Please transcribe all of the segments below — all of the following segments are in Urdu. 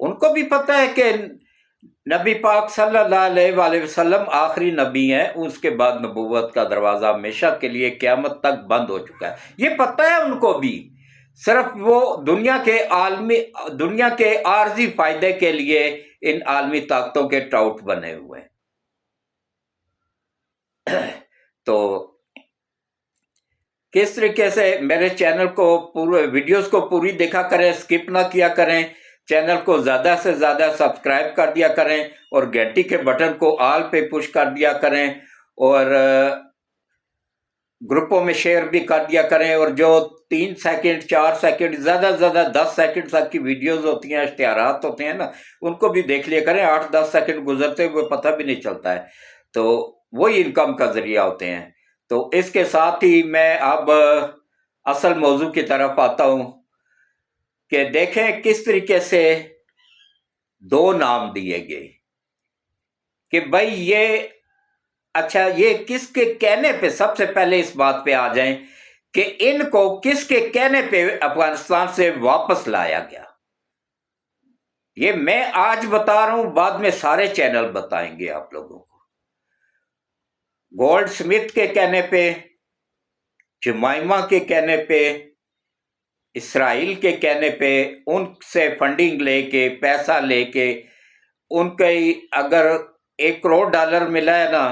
ان کو بھی پتہ ہے کہ نبی پاک صلی اللہ علیہ وآلہ وسلم آخری نبی ہیں، اس کے بعد نبوت کا دروازہ ہمیشہ کے لیے قیامت تک بند ہو چکا ہے، یہ پتہ ہے ان کو بھی، صرف وہ دنیا کے عارضی فائدے کے لیے ان عالمی طاقتوں کے ٹراؤٹ بنے ہوئے ہیں۔ تو کس طریقے سے میرے چینل کو پورے ویڈیوز کو پوری دیکھا کریں، سکپ نہ کیا کریں، چینل کو زیادہ سے زیادہ سبسکرائب کر دیا کریں اور گھنٹی کے بٹن کو آل پہ پش کر دیا کریں اور گروپوں میں شیئر بھی کر دیا کریں، اور جو 3 سیکنڈ 4 سیکنڈ زیادہ سے زیادہ 10 سیکنڈ تک کی ویڈیوز ہوتی ہیں، اشتہارات ہوتے ہیں نا، ان کو بھی دیکھ لیا کریں، 8-10 سیکنڈ گزرتے ہوئے پتہ بھی نہیں چلتا ہے، تو وہی انکم کا ذریعہ ہوتے ہیں۔ تو اس کے ساتھ ہی میں اب اصل موضوع کی طرف آتا ہوں کہ دیکھیں کس طریقے سے 2 نام دیے گئے کہ بھائی یہ اچھا یہ کس کے کہنے پہ، سب سے پہلے اس بات پہ آ جائیں کہ ان کو کس کے کہنے پہ افغانستان سے واپس لایا گیا۔ یہ میں آج بتا رہا ہوں، بعد میں سارے چینل بتائیں گے آپ لوگوں کو۔ گولڈ سمتھ کے کہنے پہ، جمائمہ کے کہنے پہ، اسرائیل کے کہنے پہ، ان سے فنڈنگ لے کے، پیسہ لے کے، ان کے اگر $1 کروڑ ملا ہے نا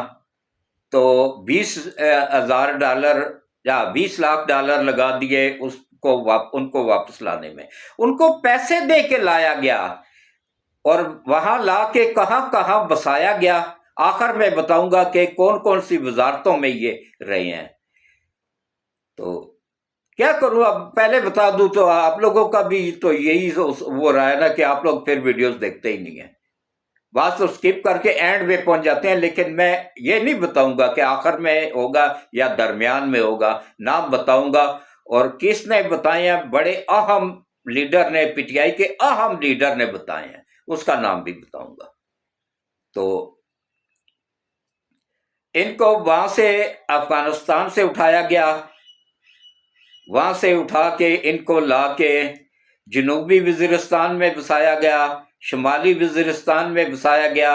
تو $20,000 یا $20 لاکھ لگا دیے ان کو واپس لانے میں۔ ان کو پیسے دے کے لایا گیا اور وہاں لا کے کہاں کہاں بسایا گیا، آخر میں بتاؤں گا کہ کون کون سی وزارتوں میں یہ رہے ہیں۔ تو کیا کروں، اب پہلے بتا دوں تو آپ لوگوں کا بھی تو یہی وہ رہا ہے نا کہ آپ لوگ پھر ویڈیوز دیکھتے ہی نہیں ہیں، بعض تو سکپ کر کے اینڈ میں پہنچ جاتے ہیں، لیکن میں یہ نہیں بتاؤں گا کہ آخر میں ہوگا یا درمیان میں ہوگا، نام بتاؤں گا، اور کس نے بتائے ہیں، بڑے اہم لیڈر نے، پی ٹی آئی کے اہم لیڈر نے بتائے ہیں، اس کا نام بھی بتاؤں گا۔ تو ان کو وہاں سے افغانستان سے اٹھایا گیا، وہاں سے اٹھا کے ان کو لا کے جنوبی وزیرستان میں بسایا گیا، شمالی وزیرستان میں بسایا گیا،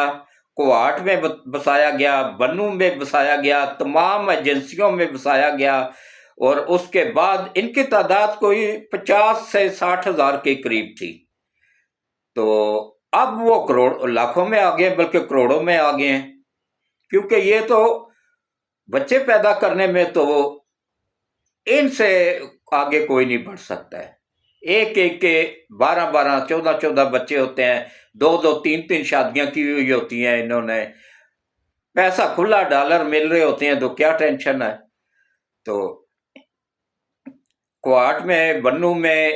کوہاٹ میں بسایا گیا، بنو میں بسایا گیا، تمام ایجنسیوں میں بسایا گیا، اور اس کے بعد ان کی تعداد کوئی 50 سے 60 ہزار کے قریب تھی۔ تو اب وہ لاکھوں میں آ گئے، بلکہ کروڑوں میں آ گئے ہیں، کیونکہ یہ تو بچے پیدا کرنے میں تو ان سے آگے کوئی نہیں بڑھ سکتا ہے، ایک کے 12 14 بچے ہوتے ہیں، 2 3 شادیاں کی ہوئی ہوتی ہیں انہوں نے، پیسہ کھلا ڈالر مل رہے ہوتے ہیں، تو کیا ٹینشن ہے۔ تو کوہاٹ میں، بنو میں،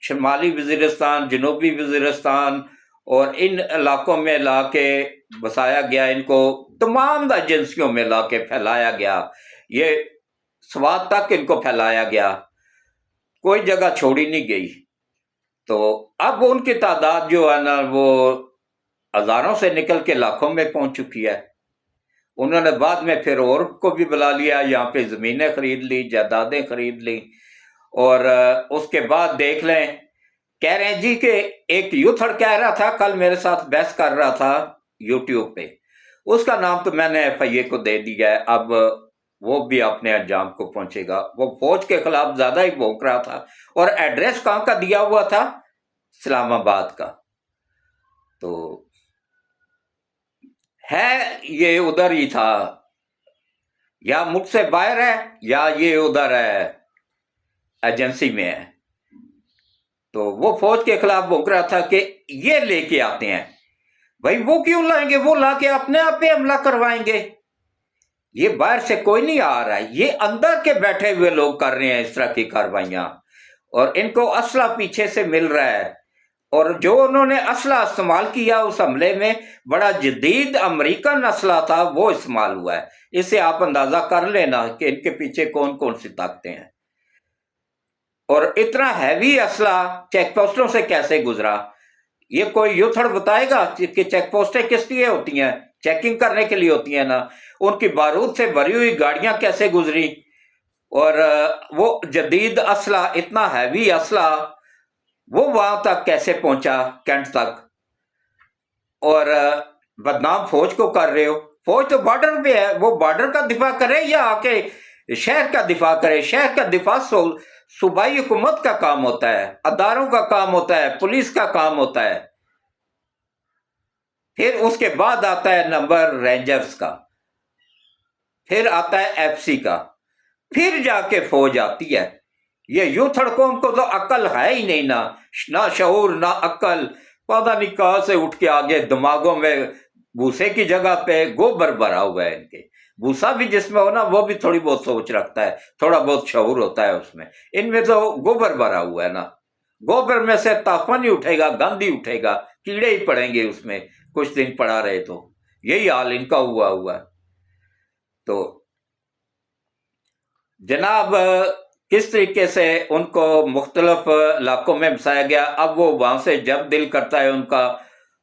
شمالی وزیرستان، جنوبی وزیرستان اور ان علاقوں میں لا کے بسایا گیا، ان کو تمام ایجنسیوں میں لا کے پھیلایا گیا، یہ سوات تک ان کو پھیلایا گیا، کوئی جگہ چھوڑی نہیں گئی۔ تو اب ان کی تعداد جو ہے نا وہ ہزاروں سے نکل کے لاکھوں میں پہنچ چکی ہے۔ انہوں نے بعد میں پھر اور کو بھی بلا لیا، یہاں پہ زمینیں خرید لی، جائیدادیں خرید لی، اور اس کے بعد دیکھ لیں، کہہ رہے ہیں جی کہ ایک یوتھڑ کہہ رہا تھا، کل میرے ساتھ بحث کر رہا تھا یوٹیوب پہ، اس کا نام تو میں نے FIA کو دے دیا ہے، اب وہ بھی اپنے انجام کو پہنچے گا۔ وہ فوج کے خلاف زیادہ ہی بھونک رہا تھا، اور ایڈریس کہاں کا دیا ہوا تھا؟ اسلام آباد کا۔ تو ہے یہ ادھر ہی تھا، یا ملک سے باہر ہے یا یہ ادھر ہے ایجنسی میں ہے۔ تو وہ فوج کے خلاف بھونک رہا تھا کہ یہ لے کے آتے ہیں، بھائی وہ کیوں لائیں گے، وہ لا کے اپنے آپ پہ حملہ کروائیں گے، یہ باہر سے کوئی نہیں آ رہا ہے، یہ اندر کے بیٹھے ہوئے لوگ کر رہے ہیں اس طرح کی کاروائیاں، اور ان کو اسلحہ پیچھے سے مل رہا ہے، اور جو انہوں نے اسلحہ استعمال کیا اس حملے میں بڑا جدید امریکن اسلحہ تھا، وہ استعمال ہوا ہے۔ اس سے آپ اندازہ کر لینا کہ ان کے پیچھے کون کون سی طاقتیں ہیں، اور اتنا ہیوی اسلحہ چیک پوسٹوں سے کیسے گزرا، یہ کوئی یوتھڑ بتائے گا کہ چیک پوسٹیں کس لیے ہوتی ہیں؟ چیکنگ کرنے کے لیے ہوتی ہیں نا، ان کی بارود سے بھری ہوئی گاڑیاں کیسے گزری، اور وہ جدید اسلحہ، اتنا ہیوی اسلحہ وہ وہاں تک کیسے پہنچا کینٹ تک؟ اور بدنام فوج کو کر رہے ہو، فوج تو بارڈر پہ ہے، وہ بارڈر کا دفاع کرے یا آ کے شہر کا دفاع کرے؟ شہر کا دفاع صوبائی حکومت کا کام ہوتا ہے، اداروں کا کام ہوتا ہے، پولیس کا کام ہوتا ہے۔ پھر اس کے بعد آتا ہے نمبر رینجرز کا، پھر آتا ہے ایف سی کا، پھر جا کے فوج آتی ہے۔ یہ یوتھ قوم کو تو عقل ہے ہی نہیں، نہ شعور نہ عقل، پتہ نہیں کہاں سے اٹھ کے آگے دماغوں میں بھوسے کی جگہ پہ گوبر بھرا ہوا ہے۔ ان کے بھوسا بھی جس میں ہو نا، وہ بھی تھوڑی بہت سوچ رکھتا ہے، تھوڑا بہت شعور ہوتا ہے اس میں، ان میں تو گوبر بھرا ہوا ہے نا۔ گوبر میں سے تافہ نہیں اٹھے گا، گند ہی اٹھے گا، کیڑے ہی پڑیں گے اس میں، کچھ دن پڑا رہے تو یہی حال ان کا ہوا ہے۔ تو جناب کس طریقے سے ان کو مختلف علاقوں میں بسایا گیا، اب وہ وہاں سے جب دل کرتا ہے ان کا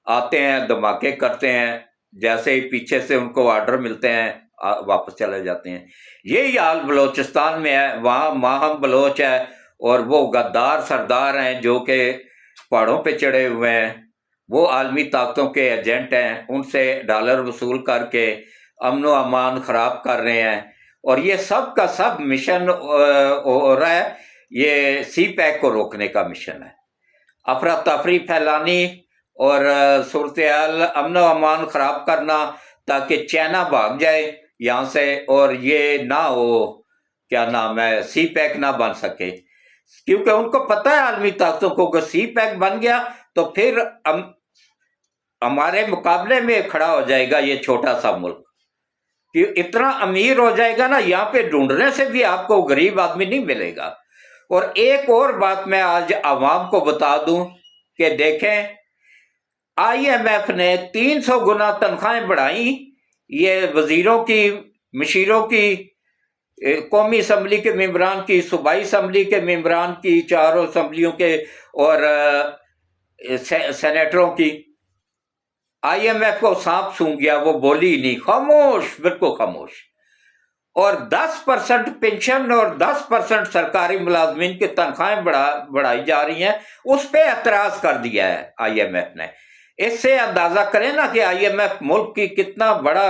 آتے ہیں، دھماکے کرتے ہیں، جیسے ہی پیچھے سے ان کو آرڈر ملتے ہیں واپس چلے جاتے ہیں۔ یہی حال بلوچستان میں ہے، وہاں ماہم بلوچ ہے اور وہ غدار سردار ہیں جو کہ پہاڑوں پہ چڑھے ہوئے ہیں، وہ عالمی طاقتوں کے ایجنٹ ہیں، ان سے ڈالر وصول کر کے امن و امان خراب کر رہے ہیں۔ اور یہ سب کا سب مشن ہو رہا ہے، یہ سی پیک کو روکنے کا مشن ہے، افراتفری پھیلانی اور صورتحال امن و امان خراب کرنا تاکہ چائنا بھاگ جائے یہاں سے، اور یہ نہ ہو، کیا نام ہے، سی پیک نہ بن سکے، کیونکہ ان کو پتہ ہے عالمی طاقتوں کو کہ سی پیک بن گیا تو پھر ہمارے مقابلے میں کھڑا ہو جائے گا یہ چھوٹا سا ملک، کہ اتنا امیر ہو جائے گا نا، یہاں پہ ڈھونڈنے سے بھی آپ کو غریب آدمی نہیں ملے گا۔ اور ایک اور بات میں آج عوام کو بتا دوں کہ دیکھیں، آئی ایم ایف نے 300 گنا تنخواہیں بڑھائیں، یہ وزیروں کی، مشیروں کی، قومی اسمبلی کے ممبران کی، صوبائی اسمبلی کے ممبران کی، چاروں اسمبلیوں کے، اور سینیٹروں کی۔ آئی ایم ایف کو سانپ سونگ گیا، وہ بولی نہیں، خاموش، بالکل خاموش۔ اور 10% پینشن اور 10% سرکاری ملازمین کی تنخواہیں بڑھائی جا رہی ہیں، اس پہ اعتراض کر دیا ہے آئی ایم ایف نے۔ اس سے اندازہ کریں نا کہ آئی ایم ایف ملک کی کتنا بڑا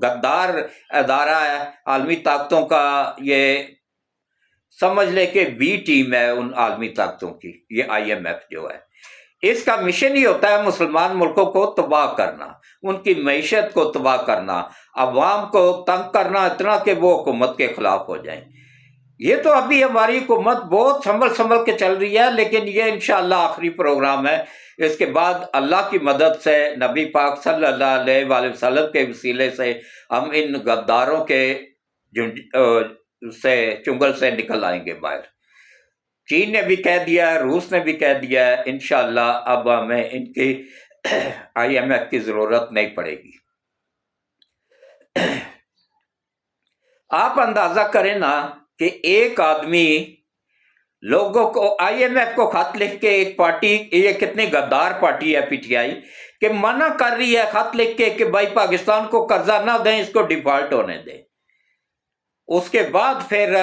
غدار ادارہ ہے، عالمی طاقتوں کا، یہ سمجھ لے کہ بی ٹیم ہے ان عالمی طاقتوں کی، یہ آئی ایم ایف جو ہے۔ اس کا مشن ہی ہوتا ہے مسلمان ملکوں کو تباہ کرنا، ان کی معیشت کو تباہ کرنا، عوام کو تنگ کرنا اتنا کہ وہ حکومت کے خلاف ہو جائیں۔ یہ تو ابھی ہماری حکومت بہت سنبھل کے چل رہی ہے، لیکن یہ انشاءاللہ آخری پروگرام ہے۔ اس کے بعد اللہ کی مدد سے، نبی پاک صلی اللہ علیہ وآلہ وسلم کے وسیلے سے ہم ان غداروں کے چنگل سے نکل آئیں گے باہر۔ چین نے بھی کہہ دیا ہے، روس نے بھی کہہ دیا ہے، انشاءاللہ اب ہمیں ان کی آئی ایم ایف کی ضرورت نہیں پڑے گی۔ آپ اندازہ کریں نا کہ ایک آدمی لوگوں کو آئی ایم ایف کو خط لکھ کے، ایک پارٹی، یہ کتنی غدار پارٹی ہے پی ٹی آئی، کہ منع کر رہی ہے خط لکھ کے کہ بھائی پاکستان کو قرضہ نہ دیں، اس کو ڈیفالٹ ہونے دیں۔ اس کے بعد پھر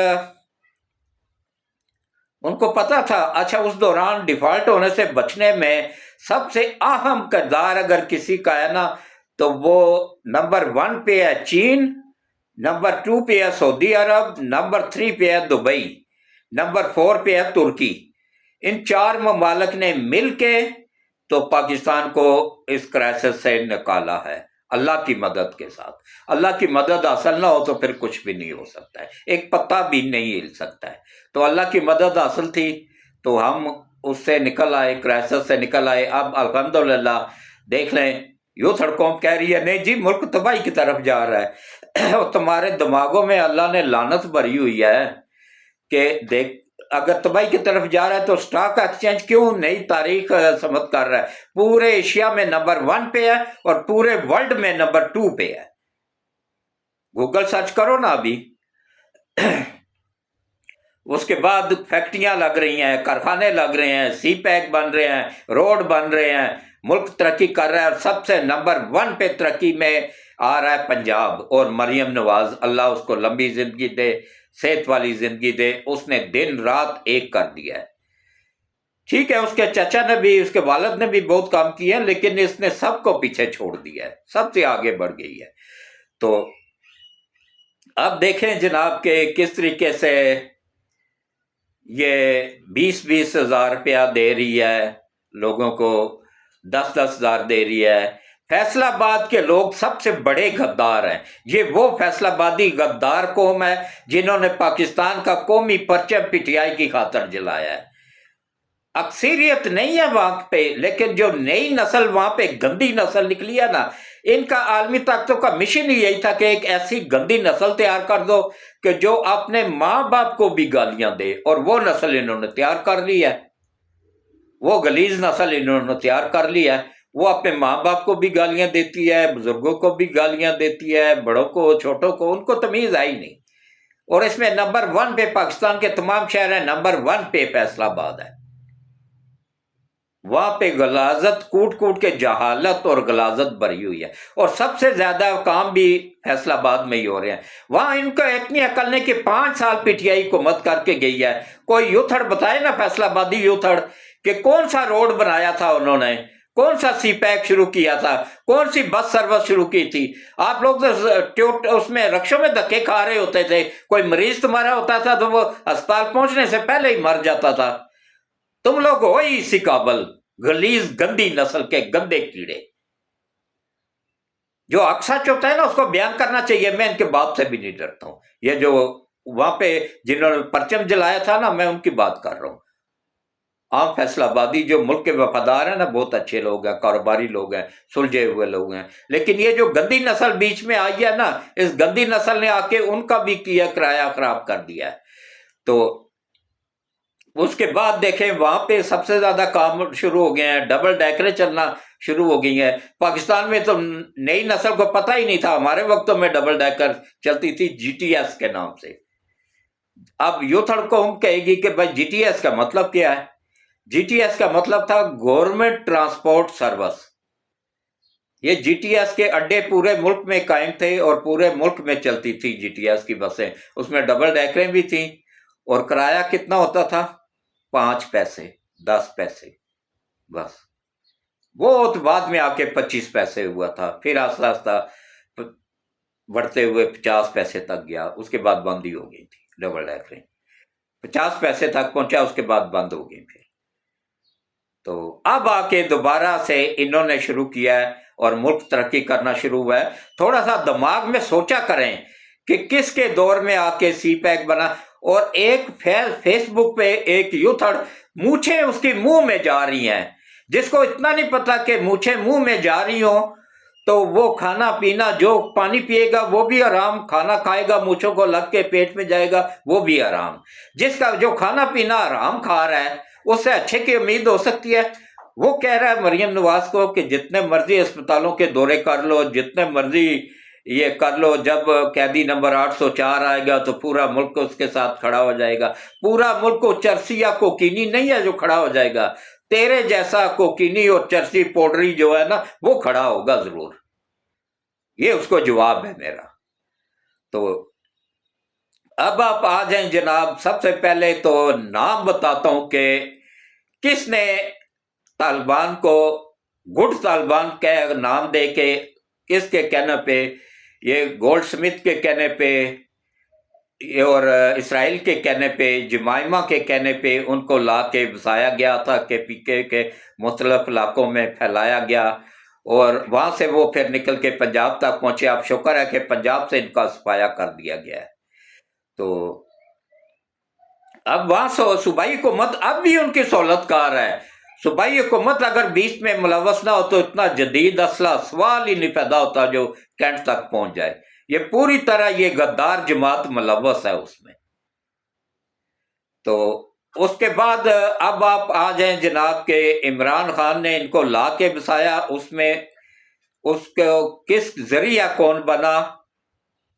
ان کو پتا تھا، اچھا اس دوران ڈیفالٹ ہونے سے بچنے میں سب سے اہم کردار اگر کسی کا ہے نا، تو وہ نمبر 1 پہ ہے چین، نمبر 2 پہ ہے سعودی عرب، نمبر 3 پہ ہے دبئی، نمبر 4 پہ ہے ترکی۔ ان 4 ممالک نے مل کے تو پاکستان کو اس کرائسس سے نکالا ہے، اللہ کی مدد کے ساتھ۔ اللہ کی مدد حاصل نہ ہو تو پھر کچھ بھی نہیں ہو سکتا ہے، ایک پتا بھی نہیں ہل سکتا ہے۔ تو اللہ کی مدد حاصل تھی تو ہم اس سے نکل آئے، کرائسس سے نکل آئے۔ اب الحمدللہ دیکھ لیں، یوتھ قوم کہہ رہی ہے نہیں جی ملک تباہی کی طرف جا رہا ہے، اور تمہارے دماغوں میں اللہ نے لعنت بھری ہوئی ہے کہ دیکھ، اگر تباہی کی طرف جا رہا ہے تو سٹاک ایکسچینج کیوں نئی تاریخ سمت کر رہا ہے، پورے ایشیا میں نمبر 1 پہ ہے اور پورے ورلڈ میں نمبر 2 پہ ہے۔ گوگل سرچ کرو نا ابھی۔ اس کے بعد فیکٹریاں لگ رہی ہیں، کارخانے لگ رہے ہیں، سی پیک بن رہے ہیں، روڈ بن رہے ہیں، ملک ترقی کر رہا ہے، اور سب سے نمبر 1 پہ ترقی میں آ رہا ہے پنجاب، اور مریم نواز، اللہ اس کو لمبی زندگی دے، صحت والی زندگی دے، اس نے دن رات ایک کر دیا ہے۔ ٹھیک ہے، اس کے چچا نے بھی، اس کے والد نے بھی بہت کام کیے ہیں، لیکن اس نے سب کو پیچھے چھوڑ دیا ہے، سب سے آگے بڑھ گئی ہے۔ تو اب دیکھیں جناب کہ کس طریقے سے یہ 20,000 روپیہ دے رہی ہے لوگوں کو، 10,000 دے رہی ہے۔ فیصل آباد کے لوگ سب سے بڑے غدار ہیں، یہ وہ فیصل آبادی غدار قوم ہے جنہوں نے پاکستان کا قومی پرچم پی ٹی آئی کی خاطر جلایا ہے۔ اکثریت نہیں ہے وہاں پہ، لیکن جو نئی نسل وہاں پہ گندی نسل نکلی ہے نا، ان کا عالمی طاقتوں کا مشن ہی یہی تھا کہ ایک ایسی گندی نسل تیار کر دو کہ جو اپنے ماں باپ کو بھی گالیاں دے، اور وہ نسل انہوں نے تیار کر لی ہے، وہ غلیظ نسل انہوں نے تیار کر لی ہے۔ وہ اپنے ماں باپ کو بھی گالیاں دیتی ہے، بزرگوں کو بھی گالیاں دیتی ہے، بڑوں کو، چھوٹوں کو، ان کو تمیز آئی نہیں۔ اور اس میں نمبر 1 پہ پاکستان کے تمام شہر ہیں، نمبر 1 پہ فیصل آباد ہے۔ وہاں پہ غلاظت کوٹ کوٹ کے جہالت اور غلاظت بھری ہوئی ہے، اور سب سے زیادہ کام بھی فیصل آباد میں ہی ہو رہے ہیں۔ وہاں ان کو اتنی عقل نہیں کہ 5 سال پی ٹی آئی حکومت کر کے گئی ہے، کوئی یوتھڑ بتائے نا، فیصل آبادی یوتھڑ، کہ کون سا روڈ بنایا تھا انہوں نے، کون سا سی پیک شروع کیا تھا، کون سی بس سروس شروع کی تھی۔ آپ لوگ تو اس میں رکشوں میں دھکے کھا رہے ہوتے تھے، کوئی مریض تمہارا ہوتا تھا تو وہ ہسپتال پہنچنے سے پہلے ہی مر جاتا تھا۔ تم لوگ ہو ہی اسی قابل، غلیظ گندی نسل کے گندے کیڑے۔ جو حق سچ ہوتا ہے نا اس کو بیان کرنا چاہیے، میں ان کے باپ سے بھی نہیں ڈرتا ہوں۔ یہ جو وہاں پہ جنہوں نے پرچم جلایا تھا نا، میں ان کی بات کر رہا ہوں۔ عام فیصل آبادی جو ملک کے وفادار ہیں نا، بہت اچھے لوگ ہیں، کاروباری لوگ ہیں، سلجھے ہوئے لوگ ہیں، لیکن یہ جو گندی نسل بیچ میں آئی ہے نا، اس گندی نسل نے آ کے ان کا بھی کیا کرایہ خراب کر دیا ہے۔ تو اس کے بعد دیکھیں وہاں پہ سب سے زیادہ کام شروع ہو گئے ہیں، ڈبل ڈیکریں چلنا شروع ہو گئی ہیں۔ پاکستان میں تو نئی نسل کو پتہ ہی نہیں تھا، ہمارے وقتوں میں ڈبل ڈیکر چلتی تھی جی ٹی ایس کے نام سے۔ اب یوتھڑ قوم کہے گی کہ بھائی جی ٹی ایس کا مطلب کیا ہے؟ جی ٹی ایس کا مطلب تھا گورنمنٹ ٹرانسپورٹ سروس۔ یہ جی ٹی ایس کے اڈے پورے ملک میں قائم تھے اور پورے ملک میں چلتی تھی جی ٹی ایس کی بسیں، اس میں ڈبل ڈیکریں بھی تھیں، اور کرایہ کتنا ہوتا تھا؟ 5 پیسے، 10 پیسے، بس۔ بہت بعد میں آ کے 25 پیسے ہوا تھا، پھر آہستہ آہستہ بڑھتے ہوئے 50 پیسے تک گیا، اس کے بعد بند ہی ہو گئی تھی ڈبل ڈیکریں، 50 پیسے تک پہنچا، اس کے بعد بند ہو گئی پھر۔ تو اب آ کے دوبارہ سے انہوں نے شروع کیا ہے اور ملک ترقی کرنا شروع ہوا ہے۔ تھوڑا سا دماغ میں سوچا کریں کہ کس کے دور میں آ کے سی پیک بنا، اور ایک فیس بک پہ ایک یوتھڑ مونچھیں اس کی منہ میں جا رہی ہیں، جس کو اتنا نہیں پتا کہ مونچھیں منہ میں جا رہی ہوں تو وہ کھانا پینا، جو پانی پیے گا وہ بھی حرام، کھانا کھائے گا مونچھوں کو لگ کے پیٹ میں جائے گا وہ بھی حرام۔ جس کا جو کھانا پینا حرام کھا رہا ہے اس سے اچھے کی امید ہو سکتی ہے؟ وہ کہہ رہا ہے مریم نواز کو کہ جتنے مرضی اسپتالوں کے دورے کر لو، جتنے مرضی یہ کر لو، جب قیدی نمبر 804 آئے گا تو پورا ملک اس کے ساتھ کھڑا ہو جائے گا۔ پورا ملک کو چرسی یا کوکینی نہیں ہے جو کھڑا ہو جائے گا، تیرے جیسا کوکینی اور چرسی پوڈری جو ہے نا وہ کھڑا ہوگا ضرور۔ یہ اس کو جواب ہے میرا۔ تو اب آپ آ جائیں جناب، سب سے پہلے تو نام بتاتا ہوں کہ کس نے طالبان کو گڈ طالبان کا نام دے کے، کس کے کہنے پہ، یہ گولڈ سمتھ کے کہنے پہ اور اسرائیل کے کہنے پہ، جمائمہ کے کہنے پہ ان کو لا کے بسایا گیا تھا کہ پی کے مختلف علاقوں میں پھیلایا گیا، اور وہاں سے وہ پھر نکل کے پنجاب تک پہنچے۔ اب شکر ہے کہ پنجاب سے ان کا صفایا کر دیا گیا ہے۔ تو اب وہاں صوبائی حکومت اب بھی ان کی سہولت کار ہے۔ صوبائی حکومت اگر بیچ میں ملوث نہ ہو تو اتنا جدید اسلحہ سوال ہی نہیں پیدا ہوتا جو کینٹ تک پہنچ جائے۔ یہ پوری طرح یہ غدار جماعت ملوث ہے اس میں۔ تو اس کے بعد اب آپ آ جائیں جناب کہ عمران خان نے ان کو لا کے بسایا، اس میں اس کو کس ذریعہ کون بنا؟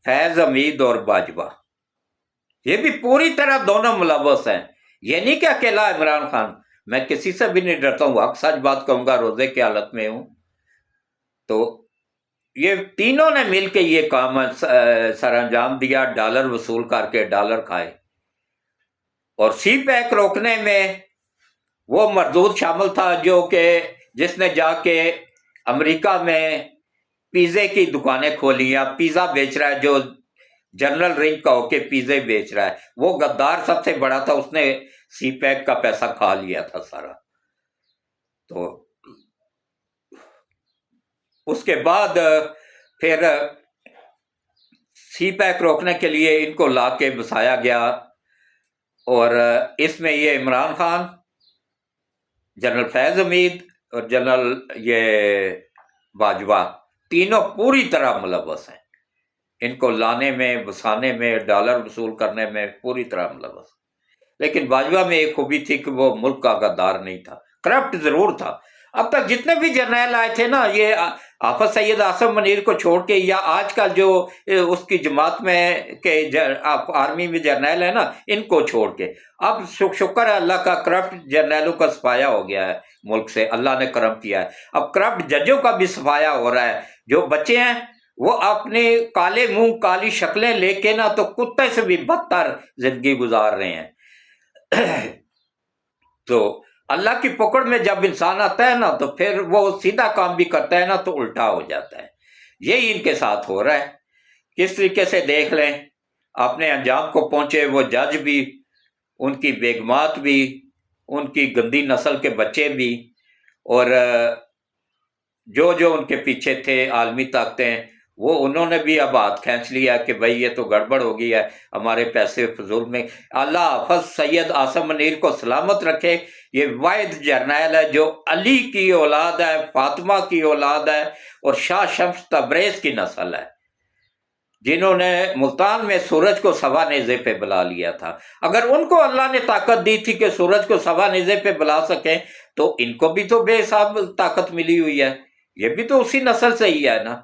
فیض حمید اور باجوہ، یہ بھی پوری طرح دونوں ملوث ہیں۔ یہ نہیں کہ اکیلا عمران خان، میں کسی سے بھی نہیں ڈرتا ہوں، حق سچ بات کہوں گا، روزے کی حالت میں ہوں۔ تو یہ تینوں نے مل کے یہ کام سر انجام دیا، ڈالر وصول کر کے ڈالر کھائے، اور سی پیک روکنے میں وہ مردود شامل تھا جو کہ جس نے جا کے امریکہ میں پیزے کی دکانیں کھولی ہیں، پیزا بیچ رہا ہے، جو جنرل رینج کا ہو کے پیزے بیچ رہا ہے، وہ غدار سب سے بڑا تھا، اس نے سی پیک کا پیسہ کھا لیا تھا سارا۔ تو اس کے بعد پھر سی پیک روکنے کے لیے ان کو لا کے بسایا گیا، اور اس میں یہ عمران خان، جنرل فیض حمید اور جنرل یہ باجوہ تینوں پوری طرح ملوث ہیں، ان کو لانے میں، بسانے میں، ڈالر وصول کرنے میں پوری طرح ملوث۔ لیکن باجوہ میں ایک خوبی تھی کہ وہ ملک کا غدار نہیں تھا، کرپٹ ضرور تھا۔ اب تک جتنے بھی جرنیل آئے تھے نا، یہ حافظ سید آصف منیر کو چھوڑ کے، یا آج کل جو اس کی جماعت میں کہ آرمی میں جرنیل ہیں نا، ان کو چھوڑ کے، اب شکر ہے اللہ کا، کرپٹ جرنیلوں کا صفایا ہو گیا ہے ملک سے، اللہ نے کرم کیا ہے۔ اب کرپٹ ججوں کا بھی صفایا ہو رہا ہے۔ جو بچے ہیں وہ اپنے کالے منہ کالی شکلیں لے کے نا تو کتے سے بھی بدتر زندگی گزار رہے ہیں۔ تو اللہ کی پکڑ میں جب انسان آتا ہے نا تو پھر وہ سیدھا کام بھی کرتا ہے نا تو الٹا ہو جاتا ہے۔ یہی ان کے ساتھ ہو رہا ہے۔ کس طریقے سے دیکھ لیں اپنے انجام کو پہنچے، وہ جج بھی، ان کی بیگمات بھی، ان کی گندی نسل کے بچے بھی، اور جو جو ان کے پیچھے تھے عالمی طاقتیں، وہ انہوں نے بھی اب ہاتھ کھینچ لیا کہ بھائی یہ تو گڑبڑ ہو گئی ہے، ہمارے پیسے فضول میں۔ اللہ حافظ سید آصف منیر کو سلامت رکھے۔ یہ واحد جرنیل ہے جو علی کی اولاد ہے، فاطمہ کی اولاد ہے، اور شاہ شمس تبریز کی نسل ہے، جنہوں نے ملتان میں سورج کو سوا نیزے پہ بلا لیا تھا۔ اگر ان کو اللہ نے طاقت دی تھی کہ سورج کو سوا نیزے پہ بلا سکیں، تو ان کو بھی تو بے حساب طاقت ملی ہوئی ہے، یہ بھی تو اسی نسل سے ہی ہے نا۔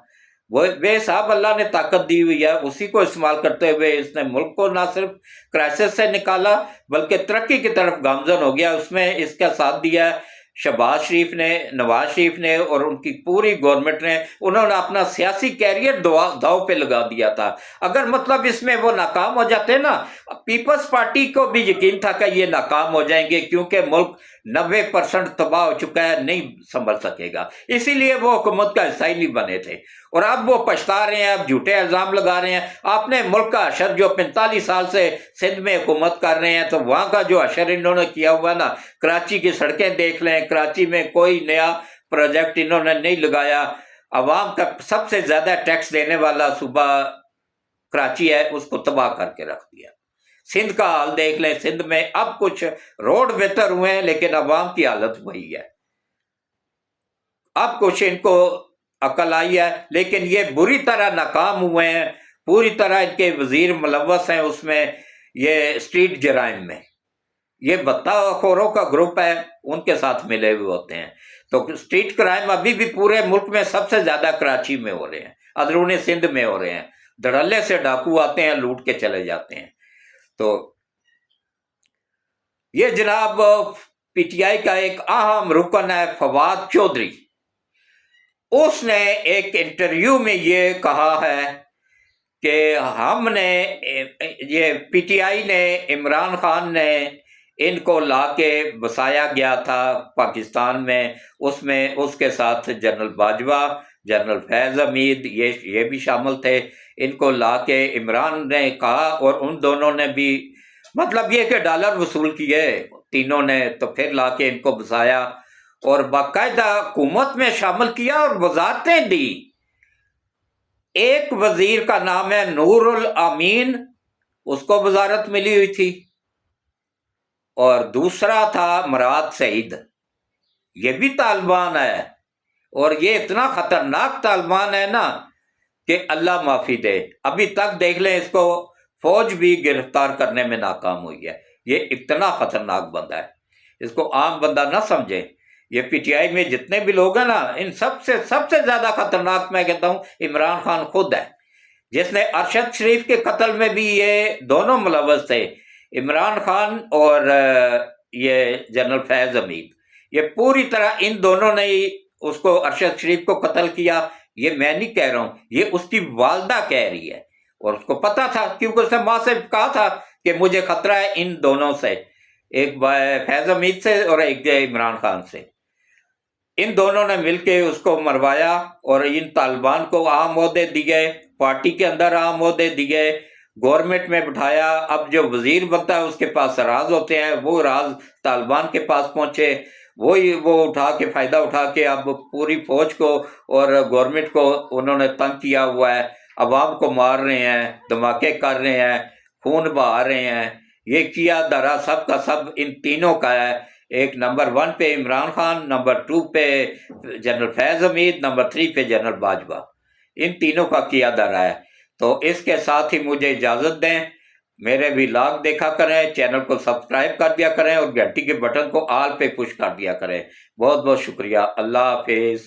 وہ بے حساب اللہ نے طاقت دی ہوئی ہے، اسی کو استعمال کرتے ہوئے اس نے ملک کو نہ صرف کرائسس سے نکالا بلکہ ترقی کی طرف گامزن ہو گیا۔ اس میں اس کا ساتھ دیا شہباز شریف نے، نواز شریف نے، اور ان کی پوری گورنمنٹ نے۔ انہوں نے اپنا سیاسی کیریئر داؤ پہ لگا دیا تھا۔ اگر مطلب اس میں وہ ناکام ہو جاتے نا، پیپلز پارٹی کو بھی یقین تھا کہ یہ ناکام ہو جائیں گے، کیونکہ ملک 90% تباہ ہو چکا ہے، نہیں سنبھل سکے گا، اسی لیے وہ حکومت کا حصہ ہی نہیں بنے تھے۔ اور اب وہ پچھتا رہے ہیں، اب جھوٹے الزام لگا رہے ہیں۔ آپ نے ملک کا حشر جو 45 سال سے سندھ میں حکومت کر رہے ہیں، تو وہاں کا جو حشر انہوں نے کیا ہوا نا، کراچی کی سڑکیں دیکھ لیں، کراچی میں کوئی نیا پروجیکٹ انہوں نے نہیں لگایا۔ عوام کا سب سے زیادہ ٹیکس دینے والا صوبہ کراچی ہے، اس کو تباہ کر کے رکھ دیا۔ سندھ کا حال دیکھ لیں، سندھ میں اب کچھ روڈ بہتر ہوئے ہیں لیکن عوام کی حالت وہی ہے۔ اب کچھ ان کو عقل آئی ہے، لیکن یہ بری طرح ناکام ہوئے ہیں، پوری طرح ان کے وزیر ملوث ہیں اس میں، یہ اسٹریٹ جرائم میں۔ یہ بتہ خوروں کا گروپ ہے، ان کے ساتھ ملے ہوئے ہوتے ہیں۔ تو اسٹریٹ کرائم ابھی بھی پورے ملک میں سب سے زیادہ کراچی میں ہو رہے ہیں، اندرون سندھ میں ہو رہے ہیں۔ دھڑلے سے ڈاکو آتے ہیں، لوٹ کے چلے جاتے ہیں۔ تو یہ جناب پی ٹی آئی کا ایک اہم رکن ہے فواد چودھری، اس نے ایک انٹرویو میں یہ کہا ہے کہ ہم نے، یہ پی ٹی آئی نے، عمران خان نے ان کو لا کے بسایا گیا تھا پاکستان میں، اس میں اس کے ساتھ جنرل باجوہ، جنرل فیض حمید، یہ بھی شامل تھے۔ ان کو لا کے عمران نے کہا، اور ان دونوں نے بھی مطلب یہ کہ ڈالر وصول کیے تینوں نے، تو پھر لا کے ان کو بسایا اور باقاعدہ حکومت میں شامل کیا اور وزارتیں دی۔ ایک وزیر کا نام ہے نور الامین، اس کو وزارت ملی ہوئی تھی، اور دوسرا تھا مراد سعید، یہ بھی طالبان ہے، اور یہ اتنا خطرناک طالبان ہے نا کہ اللہ معافی دے۔ ابھی تک دیکھ لیں، اس کو فوج بھی گرفتار کرنے میں ناکام ہوئی ہے۔ یہ اتنا خطرناک بندہ ہے، اس کو عام بندہ نہ سمجھے۔ یہ پی ٹی آئی میں جتنے بھی لوگ ہیں نا، ان سب سے زیادہ خطرناک میں کہتا ہوں عمران خان خود ہے، جس نے ارشد شریف کے قتل میں بھی یہ دونوں ملوث تھے، عمران خان اور یہ جنرل فیض حمید۔ یہ پوری طرح ان دونوں نے ہی اس کو، ارشد شریف کو قتل کیا۔ یہ میں نہیں کہہ رہا ہوں، یہ اس کی والدہ کہہ رہی ہے، اور اس کو پتا تھا کیونکہ اس نے ماں سے کہا تھا کہ مجھے خطرہ ہے ان دونوں سے۔ ایک فیض حمید سے اور ایک عمران خان سے۔ ان دونوں نے مل کے اس کو مروایا اور ان طالبان کو عام عہدے دیے، پارٹی کے اندر عام عہدے دیے، گورنمنٹ میں بٹھایا۔ اب جو وزیر بنتا ہے اس کے پاس راز ہوتے ہیں، وہ راز طالبان کے پاس پہنچے، وہ اٹھا کے فائدہ اٹھا کے اب پوری فوج کو اور گورنمنٹ کو انہوں نے تنگ کیا ہوا ہے، عوام کو مار رہے ہیں، دھماکے کر رہے ہیں، خون بہا رہے ہیں۔ یہ کیا دھرا سب کا سب ان تینوں کا ہے، ایک نمبر 1 پہ عمران خان، نمبر 2 پہ جنرل فیض حمید، نمبر 3 پہ جنرل باجوہ، ان تینوں کا کیا دھرا ہے۔ تو اس کے ساتھ ہی مجھے اجازت دیں، میرے ولاگ دیکھا کریں، چینل کو سبسکرائب کر دیا کریں اور گھنٹی کے بٹن کو آل پہ پش کر دیا کریں۔ بہت بہت شکریہ، اللہ حافظ۔